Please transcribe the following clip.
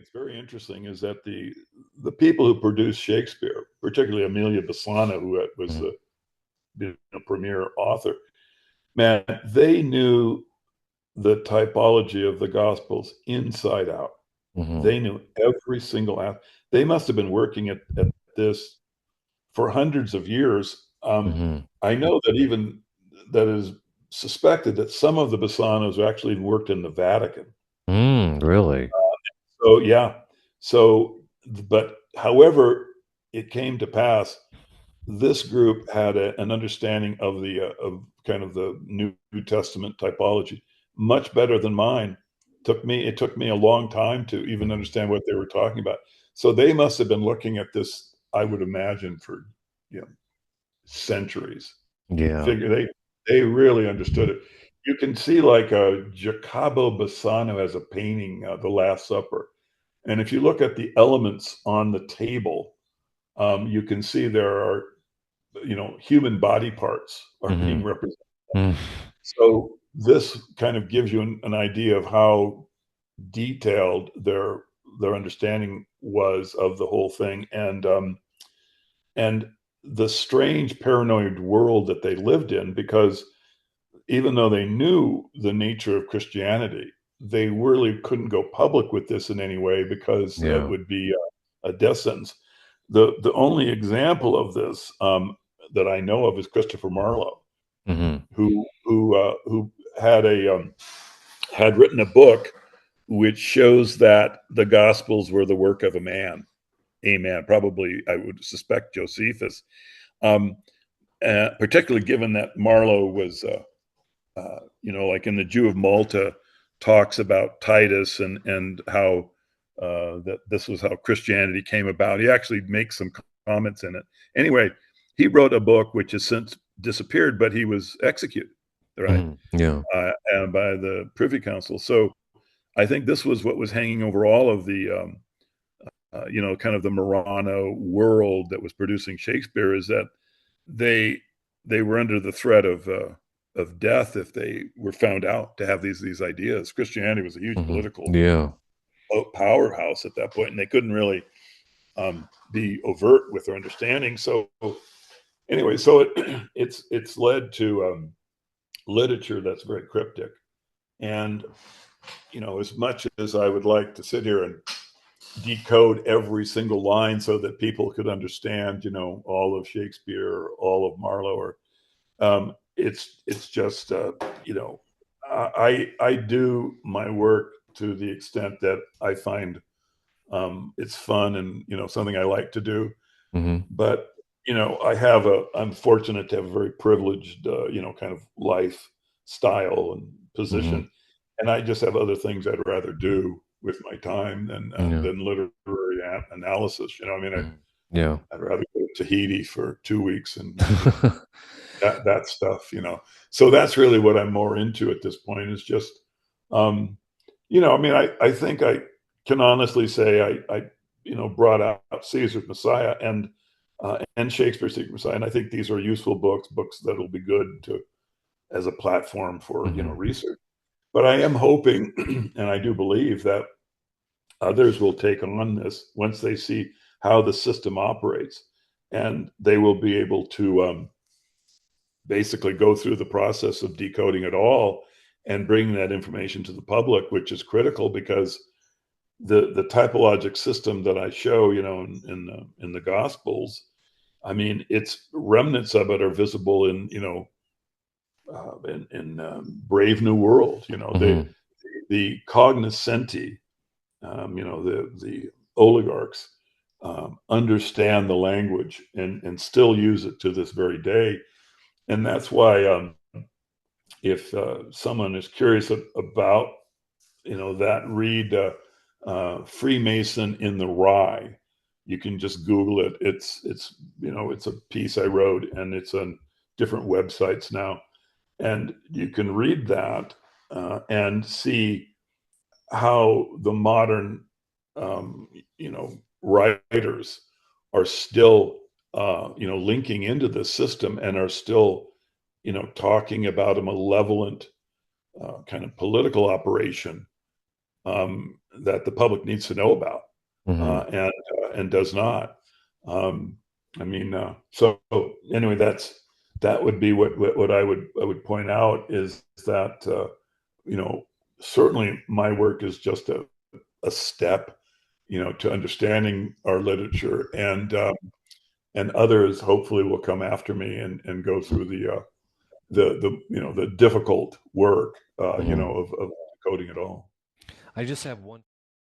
it's very interesting is that the people who produced Shakespeare, particularly Emilia Bassano, who was Mhm. the premier author, man, they knew the typology of the Gospels inside out. Mhm. They knew every single aspect. They must have been working at this for hundreds of years. Mhm. I know that even that is suspected that some of the Bassanos actually worked in the Vatican. Really? So yeah. So, but however it came to pass, this group had an understanding of the of kind of the New Testament typology much better than mine. It took me a long time to even Mhm. understand what they were talking about. So they must have been looking at this, I would imagine, for you know centuries. Yeah. Figure they really understood it. You can see like Jacopo Bassano has a painting, The Last Supper, and if you look at the elements on the table, you can see there are human body parts are being Mhm. represented. Mhm. So this kind of gives you an idea of how detailed their understanding was of the whole thing, and the strange paranoid world that they lived in, because even though they knew the nature of Christianity, they really couldn't go public with this in any way because it Yeah. would be a death sentence. The only example of this that I know of is Christopher Marlowe, Mhm. who had written a book which shows that the Gospels were the work of a man, probably I would suspect Josephus, um, particularly given that Marlowe was like in the Jew of Malta, talks about Titus and how that this was how Christianity came about. He actually makes some comments in it. Anyway, he wrote a book which has since disappeared, but he was executed, right, Mhm. Yeah. and by the Privy Council. So I think this was what was hanging over all of the, kind of the Marano world that was producing Shakespeare, is that they they were under the threat of death if they were found out to have these ideas. Christianity was a huge Mhm. political Yeah. powerhouse at that point, and they couldn't really be overt with their understanding. So anyway, so it's led to literature that's very cryptic, and as much as I would like to sit here and decode every single line so that people could understand, all of Shakespeare, all of Marlowe, or it's just I do my work to the extent that I find it's fun and something I like to do. Mhm. But I'm fortunate to have a very privileged kind of lifestyle and Mhm. position, and I just have other things I'd rather do with my time Yeah. than literary analysis. I mean, Mhm. Yeah. I'd rather go to Tahiti for 2 weeks and that stuff. So that's really what I'm more into at this point, is just I mean, I think I can honestly say I brought out Caesar's Messiah and Shakespeare's Secret Messiah, and I think these are useful books that'll be good to as a platform for Mhm. research. But I am hoping, and I do believe that others will take on this once they see how the system operates, and they will be able to basically go through the process of decoding it all and bringing that information to the public, which is critical because the typologic system that I show, in the Gospels, I mean, its remnants of it are visible in Brave New World. Mhm. The cognoscenti, the oligarchs understand the language and still use it to this very day, and that's why if someone is curious about that, read Freemason in the Rye. You can just Google it. It's a piece I wrote, and it's on different websites now, and you can read that and see how the modern um, writers are still linking into this system and are still talking about a malevolent kind of political operation, that the public needs to know about, Hmm. and does not. Um, I mean, so anyway, that would be what I would point out is that you know certainly my work is just a step, to understanding our literature, and others hopefully will come after me and go through the difficult work, Hmm. of decoding it all. I just have one